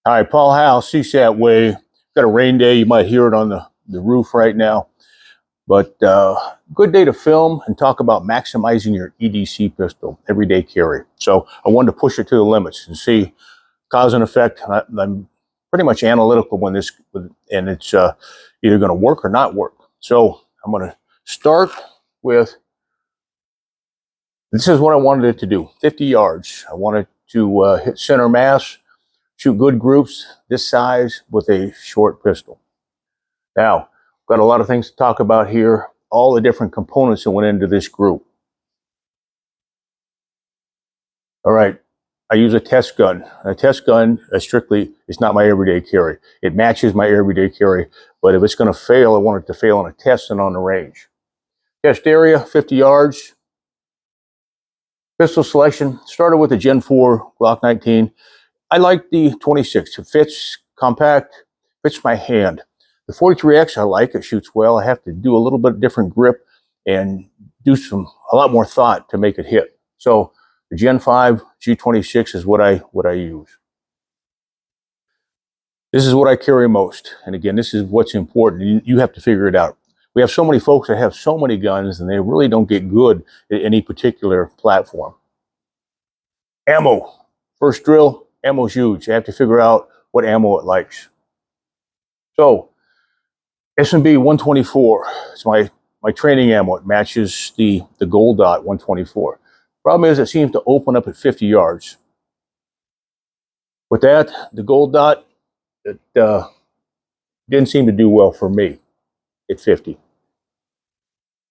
Hi, Paul Howe, CSAT Way. Got a rain day. You might hear it on the roof right now. But good day to film and talk about maximizing your EDC pistol, everyday carry. So I wanted to push it to the limits and see cause and effect. I'm pretty much analytical when this, and it's either going to work or not work. So I'm going to start with, this is what I wanted it to do, 50 yards. I wanted to hit center mass, shoot good groups this size with a short pistol. Now, got a lot of things to talk about here, all the different components that went into this group. All right, I use a test gun. A test gun strictly is not my everyday carry. It matches my everyday carry, but if it's going to fail, I want it to fail on a test and on the range. Test area, 50 yards. Pistol selection, started with the Gen 4 Glock 19. I like the 26. It fits, compact, fits my hand. The 43X I like, it shoots well. I have to do a little bit different grip and do a lot more thought to make it hit. So the Gen 5 G26 is what I use. This is what I carry most. And again, this is what's important. You have to figure it out. We have so many folks that have so many guns and they really don't get good at any particular platform. Ammo. First drill, ammo's huge. I have to figure out what ammo it likes. So S&B 124, it's my training ammo. It matches the Gold Dot 124. Problem is it seems to open up at 50 yards. With that, the Gold Dot, it didn't seem to do well for me at 50.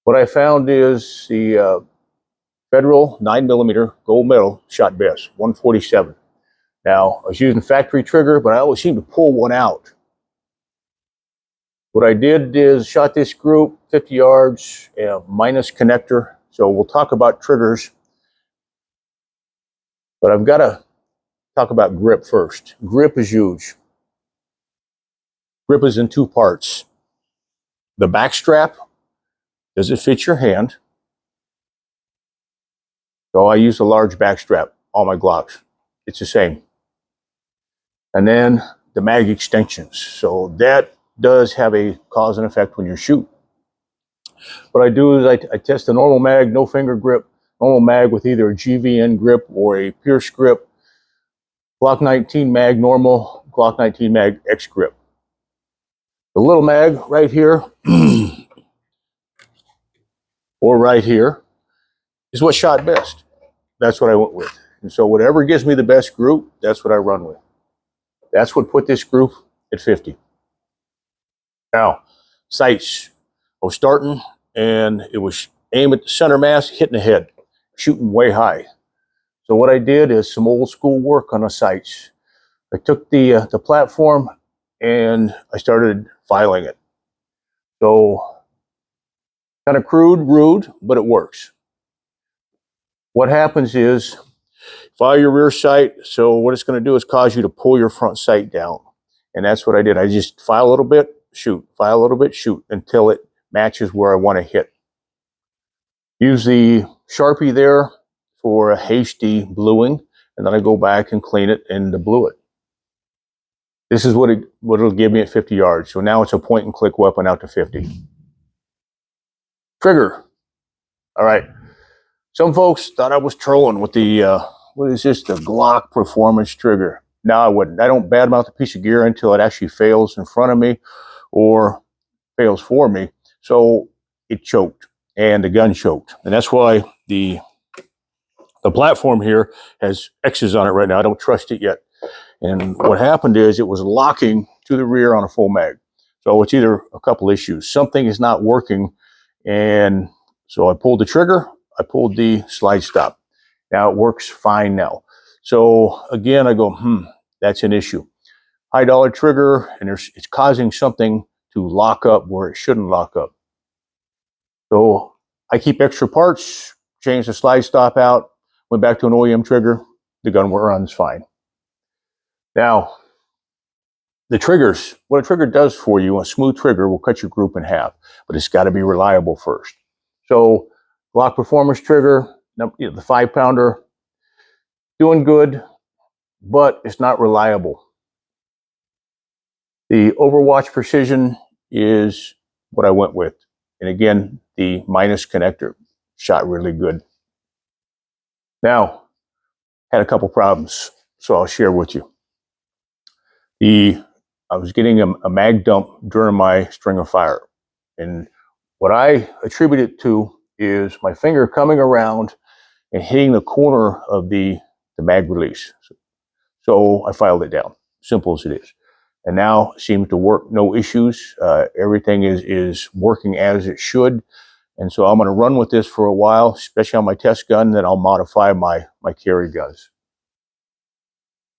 What I found is the Federal 9mm gold medal shot best, 147. Now, I was using factory trigger, but I always seem to pull one out. What I did is shot this group 50 yards, minus connector. So we'll talk about triggers, but I've got to talk about grip first. Grip is huge. Grip is in two parts. The back strap, does it fit your hand? So I use a large back strap, all my Glocks. It's the same. And then the mag extensions. So that does have a cause and effect when you shoot. What I do is I test a normal mag, no finger grip, normal mag with either a GVN grip or a Pierce grip, Glock 19 mag normal, Glock 19 mag X grip. The little mag right here, or right here, is what shot best. That's what I went with. And so whatever gives me the best group, that's what I run with. That's what put this group at 50. Now, sights. I was starting and it was aim at the center mass, hitting the head, shooting way high. So what I did is some old school work on the sights. I took the platform and I started filing it. So kind of crude, rude, but it works. What happens is file your rear sight. So what it's going to do is cause you to pull your front sight down. And that's what I did. I just file a little bit, shoot, file a little bit, shoot until it matches where I want to hit. Use the Sharpie there for a hasty bluing, and then I go back and clean it and blue it. This is what it'll give me at 50 yards. So now it's a point and click weapon out to 50. Trigger. All right. Some folks thought I was trolling with the, what is this, the Glock Performance trigger. No, I wouldn't. I don't badmouth a piece of gear until it actually fails in front of me or fails for me. So it choked and the gun choked. And that's why the platform here has X's on it right now. I don't trust it yet. And what happened is it was locking to the rear on a full mag. So it's either a couple issues. Something is not working. And so I pulled the trigger. I pulled the slide stop. Now it works fine now. So again, I go, that's an issue. High dollar trigger, and it's causing something to lock up where it shouldn't lock up. So I keep extra parts, change the slide stop out, went back to an OEM trigger. The gun runs fine. Now, the triggers, what a trigger does for you, a smooth trigger will cut your group in half, but it's got to be reliable first. So Glock Performance trigger, the 5-pounder, doing good, but it's not reliable. The Overwatch Precision is what I went with. And again, the minus connector shot really good. Now, had a couple problems, so I'll share with you. I was getting a mag dump during my string of fire. And what I attribute it to is my finger coming around and hitting the corner of the mag release. So I filed it down, simple as it is. And now it seems to work, no issues. Everything is working as it should. And so I'm going to run with this for a while, especially on my test gun, then I'll modify my carry guns.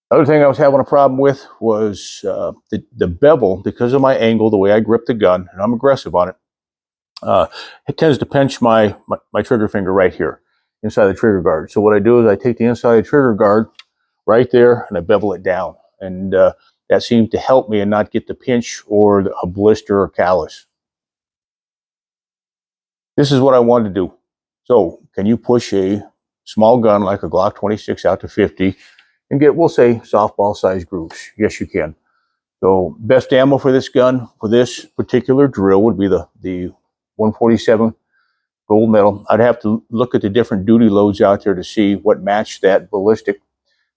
Other thing I was having a problem with was the bevel, because of my angle, the way I grip the gun, and I'm aggressive on it, it tends to pinch my trigger finger right here, inside the trigger guard. So what I do is I take the inside of the trigger guard right there and I bevel it down. And that seems to help me and not get the pinch or a blister or callus. This is what I wanted to do. So can you push a small gun like a Glock 26 out to 50 and get, we'll say, softball size grooves? Yes, you can. So best ammo for this gun, for this particular drill, would be the 147 gold medal. I'd have to look at the different duty loads out there to see what matched that ballistic.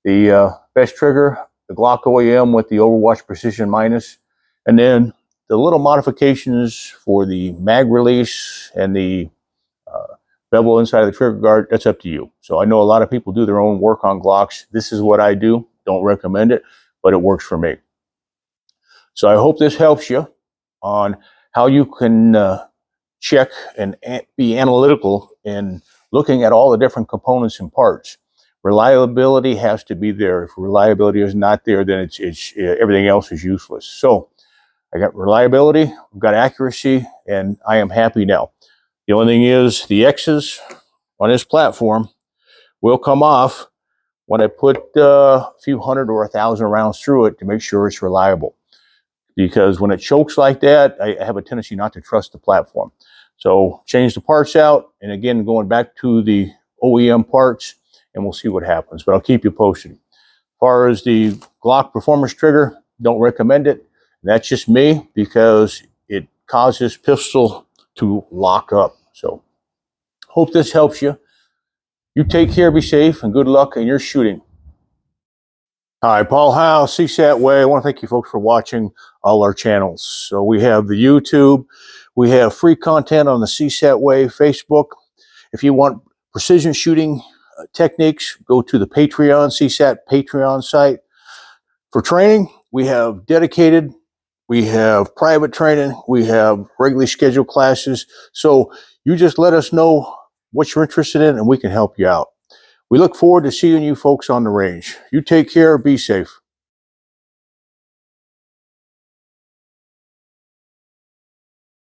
The best trigger, the Glock OEM with the Overwatch Precision Minus, and then the little modifications for the mag release and the bevel inside of the trigger guard, that's up to you. So I know a lot of people do their own work on Glocks. This is what I do. Don't recommend it, but it works for me. So I hope this helps you on how you can check and be analytical in looking at all the different components and parts. Reliability has to be there. If reliability is not there, then it's everything else is useless. So I got reliability, I've got accuracy, and I am happy now. The only thing is the X's on this platform will come off when I put a few hundred or 1,000 rounds through it to make sure it's reliable. Because when it chokes like that, I have a tendency not to trust the platform. So change the parts out, and again, going back to the OEM parts, and we'll see what happens. But I'll keep you posted. As far as the Glock Performance Trigger, don't recommend it. That's just me, because it causes pistol to lock up. So hope this helps you. You take care, be safe, and good luck in your shooting. Hi, Paul Howe, CSAT Way. I want to thank you folks for watching all our channels. So we have the YouTube, we have free content on the CSAT Way Facebook. If you want precision shooting techniques, go to the Patreon, CSAT Patreon site. For training, we have dedicated, we have private training, we have regularly scheduled classes. So you just let us know what you're interested in and we can help you out. We look forward to seeing you folks on the range. You take care, be safe.